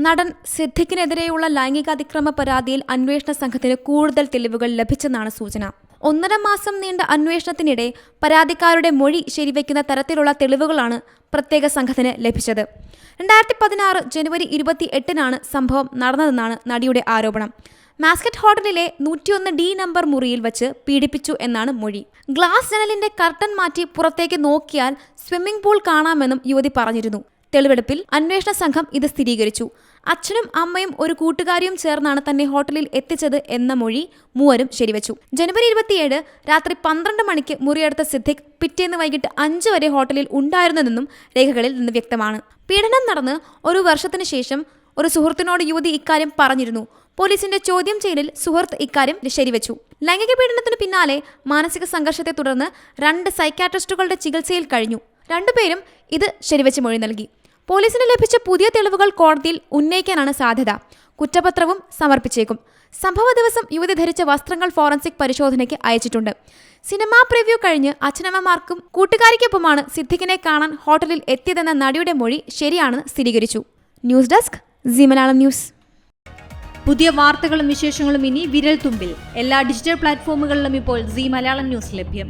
നടൻ സിദ്ദിഖിനെതിരെയുള്ള ലൈംഗികാതിക്രമ പരാതിയിൽ അന്വേഷണ സംഘത്തിന് കൂടുതൽ തെളിവുകൾ ലഭിച്ചെന്നാണ് സൂചന. 1.5 മാസം നീണ്ട അന്വേഷണത്തിനിടെ പരാതിക്കാരുടെ മൊഴി ശരിവയ്ക്കുന്ന തരത്തിലുള്ള തെളിവുകളാണ് പ്രത്യേക സംഘത്തിന് ലഭിച്ചത്. 2016 ജനുവരി 28-നാണ് സംഭവം നടന്നതെന്നാണ് നടിയുടെ ആരോപണം. മാസ്കറ്റ് ഹോട്ടലിലെ 101D നമ്പർ മുറിയിൽ വച്ച് പീഡിപ്പിച്ചു എന്നാണ് മൊഴി. ഗ്ലാസ് ജനലിന്റെ കർട്ടൻ മാറ്റി പുറത്തേക്ക് നോക്കിയാൽ സ്വിമ്മിംഗ് പൂൾ കാണാമെന്നും യുവതി പറഞ്ഞിരുന്നു. തെളിവെടുപ്പിൽ അന്വേഷണ സംഘം ഇത് സ്ഥിരീകരിച്ചു. അച്ഛനും അമ്മയും ഒരു കൂട്ടുകാരിയും ചേർന്നാണ് തന്നെ ഹോട്ടലിൽ എത്തിച്ചത് എന്ന മൊഴി മൂവരും ശരിവച്ചു. ജനുവരി 27 രാത്രി 12 മണിക്ക് മുറിയെടുത്ത സിദ്ദിഖ് പിറ്റേന്ന് വൈകിട്ട് 5 വരെ ഹോട്ടലിൽ ഉണ്ടായിരുന്നതെന്നും രേഖകളിൽ നിന്ന് വ്യക്തമാണ്. പീഡനം നടന്ന് 1 വർഷത്തിന് ശേഷം ഒരു സുഹൃത്തിനോട് യുവതി ഇക്കാര്യം പറഞ്ഞിരുന്നു. പോലീസിന്റെ ചോദ്യം ചെയ്യലിൽ സുഹൃത്ത് ഇക്കാര്യം ശരിവച്ചു. ലൈംഗിക പീഡനത്തിന് പിന്നാലെ മാനസിക സംഘർഷത്തെ തുടർന്ന് 2 സൈക്യാട്രിസ്റ്റുകളുടെ ചികിത്സയിൽ കഴിഞ്ഞു. 2 പേരും ഇത് ശരിവച്ച് മൊഴി നൽകി. പോലീസിന് ലഭിച്ച പുതിയ തെളിവുകൾ കോടതിയിൽ ഉന്നയിക്കാനാണ് സാധ്യത. കുറ്റപത്രവും സമർപ്പിച്ചേക്കും. സംഭവ ദിവസം യുവതി ധരിച്ച വസ്ത്രങ്ങൾ ഫോറൻസിക് പരിശോധനയ്ക്ക് അയച്ചിട്ടുണ്ട്. സിനിമാ പ്രിവ്യൂ കഴിഞ്ഞ് അച്ഛനമ്മമാർക്കും കൂട്ടുകാരിക്കൊപ്പമാണ് സിദ്ദിഖിനെ കാണാൻ ഹോട്ടലിൽ എത്തിയതെന്ന നടിയുടെ മൊഴി ശരിയാണെന്ന് സ്ഥിരീകരിച്ചു. News desk Zee Malayalam news. പുതിയ വാർത്തകളും വിശേഷങ്ങളും ഇനി വിരൽ തുമ്പിൽ. എല്ലാ ഡിജിറ്റൽ പ്ലാറ്റ്ഫോമുകളിലും ഇപ്പോൾ സീ മലയാളം ന്യൂസ് ലഭ്യം.